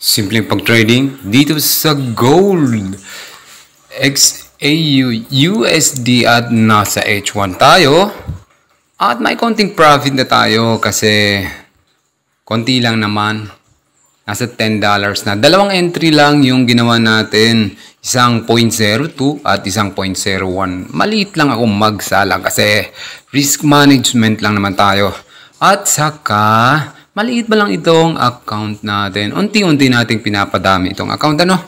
Simpleng pag-trading dito sa gold, XAU, USD at nasa H1 tayo. At may konting profit na tayo kasi konti lang naman. Nasa $10 na. Dalawang entry lang yung ginawa natin. Isang 0.02 at isang 0.01. Maliit lang ako magsala kasi risk management lang naman tayo. At saka, maliit ba lang itong account natin. Unti-unti nating pinapadami itong account. Ano?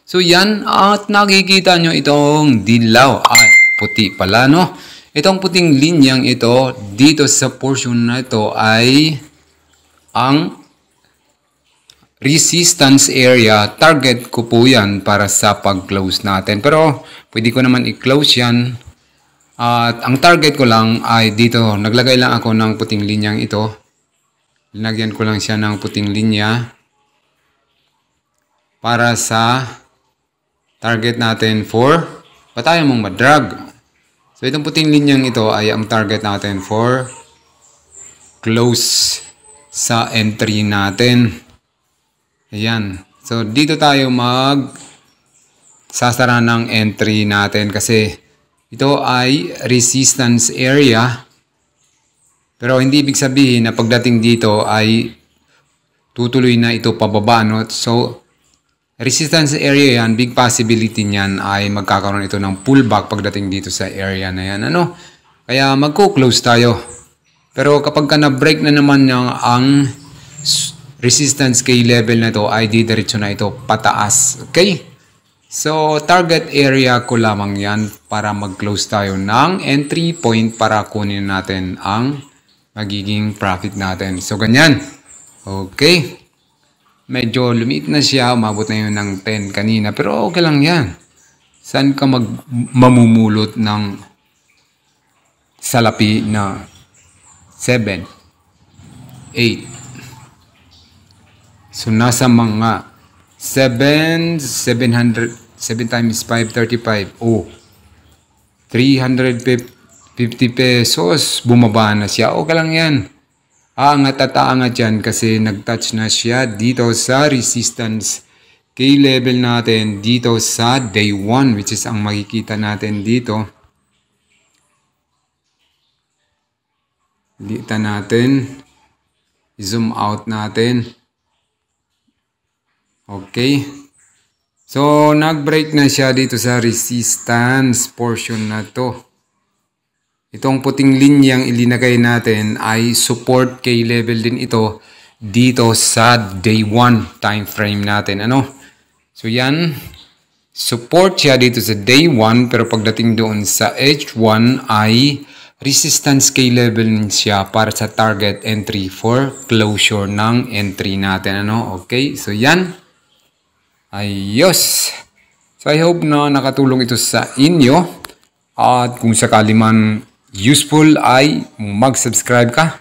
So yan, at nakikita nyo itong dilaw. Ay, puti pala, no? Itong puting linyang ito, dito sa portion na ito ay ang resistance area. Target ko po yan para sa pag-close natin. Pero pwede ko naman i-close yan. At ang target ko lang ay dito. Naglagay lang ako ng puting linyang ito. Linagyan ko lang siya ng puting linya para sa target natin for tayo mong madrag. So itong puting linyang ito ay ang target natin for close sa entry natin. Ayan. So dito tayo sasara ng entry natin kasi ito ay resistance area. Pero hindi ibig sabihin na pagdating dito ay tutuloy na ito pababa. No? So resistance area yan, big possibility niyan ay magkakaroon ito ng pullback pagdating dito sa area na yan. Ano? Kaya magko-close tayo. Pero kapag ka na-break na naman ang resistance key level na ito, ay didiretso na ito pataas. Okay? So, target area ko lamang yan para mag-close tayo ng entry point para kunin natin ang magiging profit natin. So, ganyan. Okay. Medyo lumiit na siya. Umabot na yun ng 10 kanina. Pero okay lang yan. Saan ka mamumulot ng salapi na 7, 8. So, nasa mga 7 times 5, 35. Oh, 350 pesos. Bumaba na siya. Okay lang yan. Aangat at aangat yan kasi nag-touch na siya dito sa resistance key level natin dito sa day 1, which is ang makikita natin dito. Dito natin. Zoom out natin. Okay. So, nag-break na siya dito sa resistance portion na to. Itong puting linyang ilinagay natin ay support key level din ito dito sa day 1 time frame natin. Ano? So yan, support siya dito sa day 1 pero pagdating doon sa H1 ay resistance key level siya para sa target entry for closure ng entry natin. Ano? Okay, so yan. Ayos. So I hope na nakatulong ito sa inyo at kung sakali man useful ay mag-subscribe ka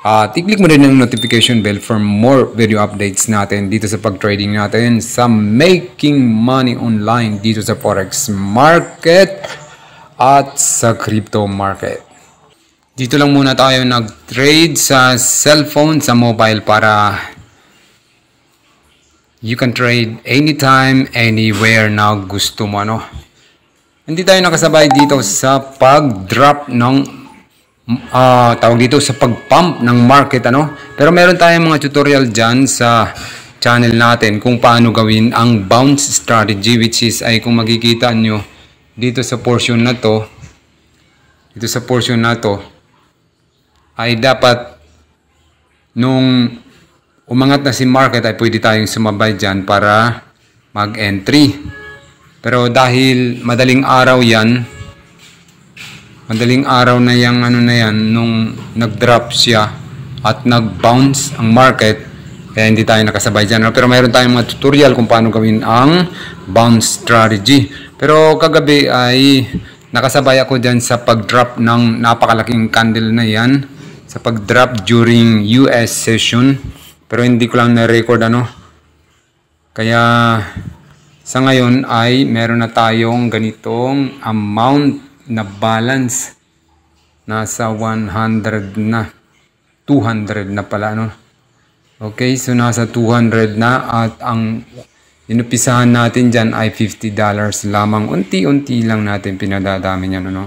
at i-click mo rin yung notification bell for more video updates natin dito sa pag-trading natin sa making money online dito sa forex market at sa crypto market. Dito lang muna tayo nag-trade sa cellphone, sa mobile para you can trade anytime, anywhere na gusto mo. Ano? Hindi tayo nakasabay dito sa pag-drop ng tawag dito sa pag-pump ng market. Ano? Pero meron tayong mga tutorial dyan sa channel natin kung paano gawin ang bounce strategy, which is ay kung makikita nyo dito sa portion na to, ay dapat nung umangat na si market ay pwede tayong sumabay dyan para mag-entry. Pero dahil madaling araw na yung ano na yan, nung nag-drop siya at nag-bounce ang market, kaya hindi tayo nakasabay dyan. Pero mayroon tayong mga tutorial kung paano gawin ang bounce strategy. Pero kagabi ay nakasabay ako dyan sa pag-drop ng napakalaking candle na yan, sa pag-drop during US session. Pero hindi ko lang na-record ano. Kaya sa ngayon ay meron na tayong ganitong amount na balance. Nasa 100 na. 200 na pala. No? Okay, so nasa 200 na at ang inupisahan natin dyan ay $50 lamang. Unti-unti lang natin pinadadami yan, ano?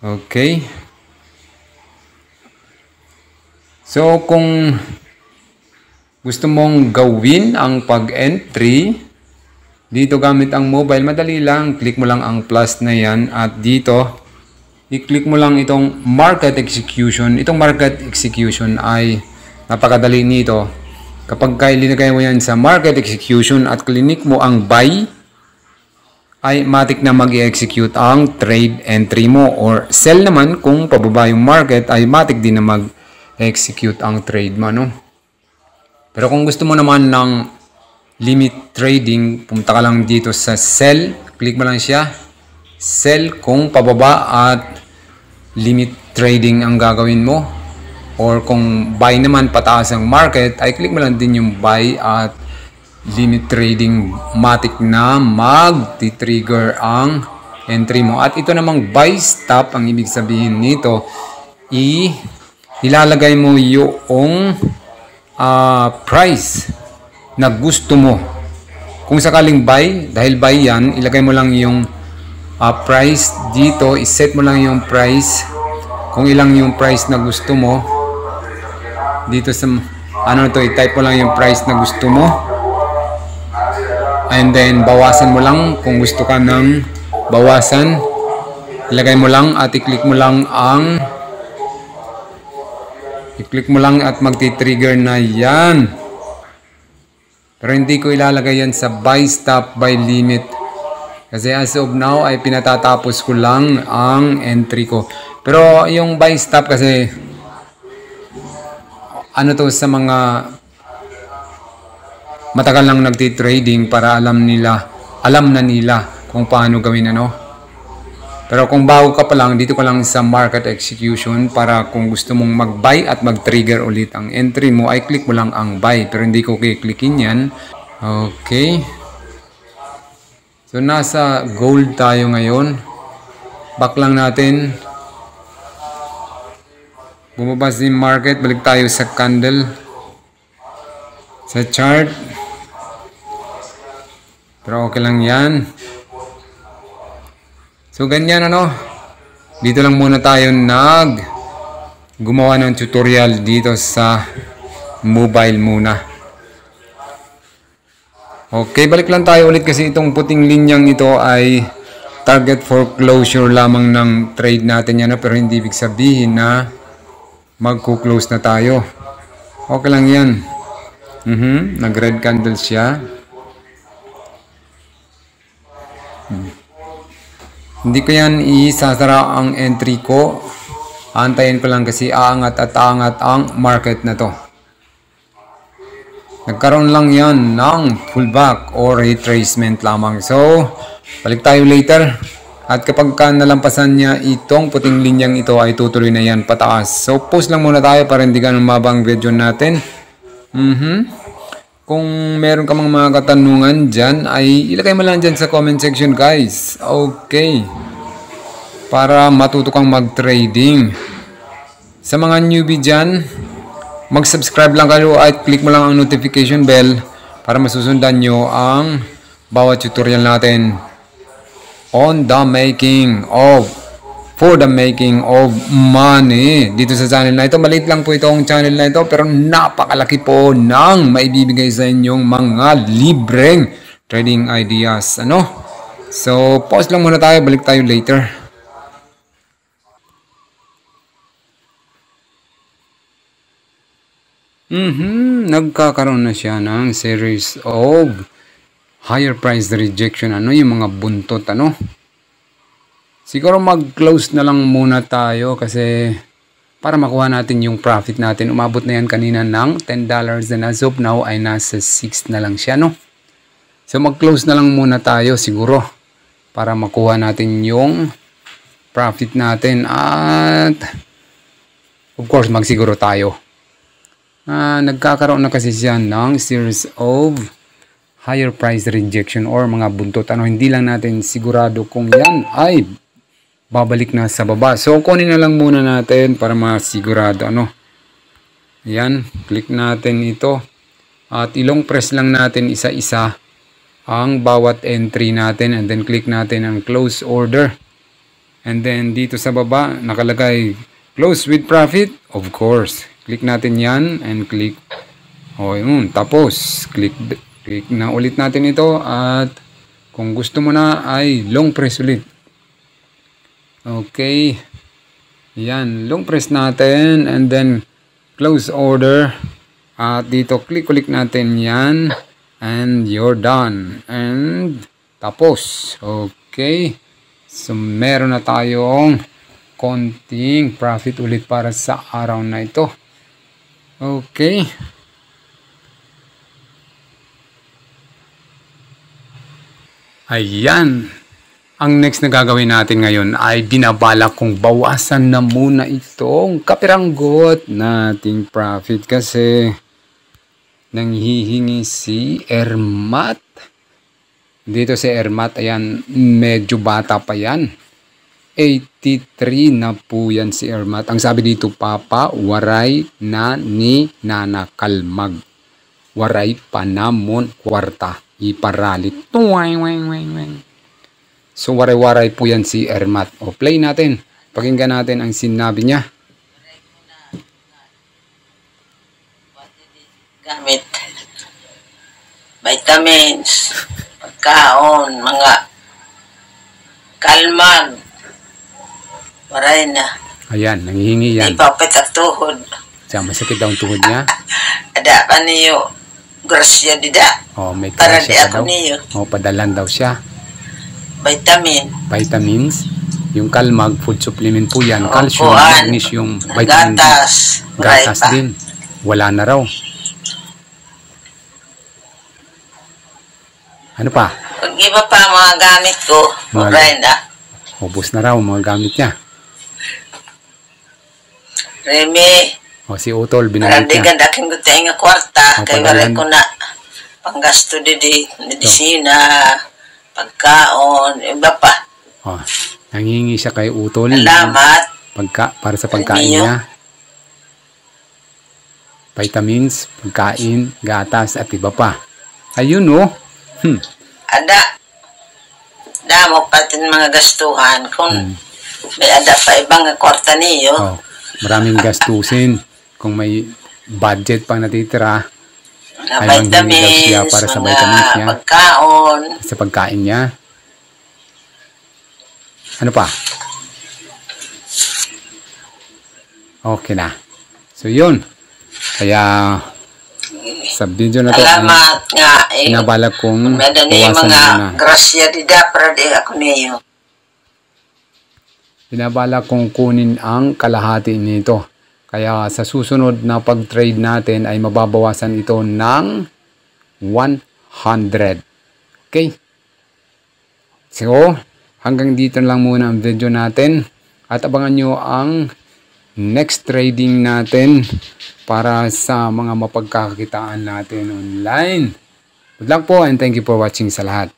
Okay. So, kung gusto mong gawin ang pag-entry dito gamit ang mobile, madali lang. Click mo lang ang plus na yan at dito, i-click mo lang itong market execution. Itong market execution ay napakadali nito. Kapag ilinagay mo yan sa market execution at click mo ang buy, ay matik na mag-execute ang trade entry mo. Or sell naman, kung pababa yung market, ay matik din na mag-execute ang trade mo. No? Pero kung gusto mo naman ng limit trading, pumunta ka lang dito sa sell. Click mo lang siya. Sell kung pababa at limit trading ang gagawin mo. Or kung buy naman pataas ang market, ay click mo lang din yung buy at limit trading, matik na mag-trigger ang entry mo. At ito namang buy stop, ang ibig sabihin nito, ilalagay mo yung price na gusto mo. Kung sakaling buy, dahil buy yan, ilagay mo lang yung price dito, iset mo lang yung price, kung ilang yung price na gusto mo. Dito sa i-type mo lang yung price na gusto mo. And then bawasan mo lang kung gusto ka ng bawasan. Ilagay mo lang at i-click mo lang at magti-trigger na yan. Pero hindi ko ilalagay yan sa buy stop, buy limit. Kasi as of now ay pinatatapos ko lang ang entry ko. Pero yung buy stop kasi sa mga matagal lang nagti-trading para alam na nila kung paano gawin Pero kung bago ka pa lang, dito ka lang sa market execution para kung gusto mong mag-buy at mag-trigger ulit ang entry mo, ay click mo lang ang buy. Pero hindi ko kiklickin yan. Okay. So nasa gold tayo ngayon. Back lang natin. Bumaba si market, balik tayo sa candle, sa chart. Pero okay lang yan. So ganyan dito lang muna tayo gumawa ng tutorial dito sa mobile muna. Okay, balik lang tayo ulit kasi itong puting linyang ito ay target for closure lamang ng trade natin yan, pero hindi ibig sabihin na magko-close na tayo. Okay lang yan. Nag-red candle siya. Hindi ko yan isasara ang entry ko. Antayin ko lang kasi aangat at aangat ang market na to. Nagkaroon lang yan ng pullback or retracement lamang. So, balik tayo later. At kapag nalampasan niya itong puting linyang ito, ay tutuloy na yan pataas. So, pause lang muna tayo para hindi ganun mabang video natin. Kung meron ka mga katanungan dyan, ay ilagay mo lang dyan sa comment section, guys. Okay. Para matuto kang mag-trading. Sa mga newbie dyan, mag-subscribe lang kayo at click mo lang ang notification bell para masusundan nyo ang bawat tutorial natin on the for the making of money dito sa channel na ito. Maliit lang po itong channel na ito, pero napakalaki po ng maibibigay sa inyong mga libreng trading ideas. So, pause lang muna tayo, balik tayo later. Nagkakaroon na siya ng series of higher price rejection. Yung mga buntot, Siguro mag-close na lang muna tayo kasi para makuha natin yung profit natin. Umabot na yan kanina ng $10 and as of now ay nasa 6 na lang siya, So mag-close na lang muna tayo siguro para makuha natin yung profit natin at of course magsiguro tayo. Nagkakaroon na kasi siya ng series of higher price rejection or mga buntot. Hindi lang natin sigurado kung yan ay babalik na sa baba. So, kunin na lang muna natin para masigurado. Yan, click natin ito. At ilong press lang natin isa-isa ang bawat entry natin. And then click natin ang close order. And then dito sa baba, nakalagay close with profit. Of course. Click natin yan and click. O yun, tapos. Click na ulit natin ito. At kung gusto mo na ay long press ulit. Okay. Yan, long press natin. And then close order. At dito, click natin yan. And you're done. And tapos. Okay. So, meron na tayong konting profit ulit para sa araw na ito. Okay. Ayan. Ang next na gagawin natin ngayon ay binabalak kong bawasan na muna itong kapiranggot nating profit kasi nanghihingi si Ermat. Dito si Ermat, ayan, medyo bata pa yan. 83 na po yan si Ermat. Ang sabi dito, Papa, waray na ni Nana Kalmag. Waray pa namon kwarta. Iparalit. So, waray-waray po yan si Ermat. O, play natin. Pakinggan natin ang sinabi niya. Gamit vitamins, pagkaon, mga kalmag, waray na. Ayan, nangihingi yan. Ipapit ang tuhod. Siya, masakit daw ang tuhod niya. Ada pa niyo, grasya dida. O, may Para di grasya pa ako daw. niyo. O, padalan daw siya. Vitamins. Yung kalmag, food supplement po yan. Calcium, magnesium, vitamin D. Gatas din. Wala na raw. Ano pa? Pag iba pa mga gamit ko, waray na. Ubus na raw mga gamit niya. Remy, O, si Utol, para binalik di niya. ganda kang gutay nga kwarta, kay waray padalan. ko na panggasto di medisina, pagkaon, iba pa. O, nangingi siya kay Utol. Salamat. Para sa pagkain niya. Vitamins, pagkain, gatas, at iba pa. Ayun o. Ada. Damo pati mga gastuhan. Kung may ada pa ibang kwarta niyo. Oh, maraming gastusin. Kung may budget pang natitira, Mga ay manghingi daw siya vitamins, para sa mga vitamins niya. pagkaon. Sa pagkain niya. Ano pa? Okay na. So, yun. Kaya, sa video na to, Salamat nga. nabalak kong Medani bawasan mga muna. grasya dida para di ako niyo. Binabalak kong kunin ang kalahati nito. Kaya sa susunod na pag-trade natin ay mababawasan ito ng 100. Okay? So, hanggang dito lang muna ang video natin. At abangan nyo ang next trading natin para sa mga mapagkakakitaan natin online. Good luck po and thank you for watching sa lahat.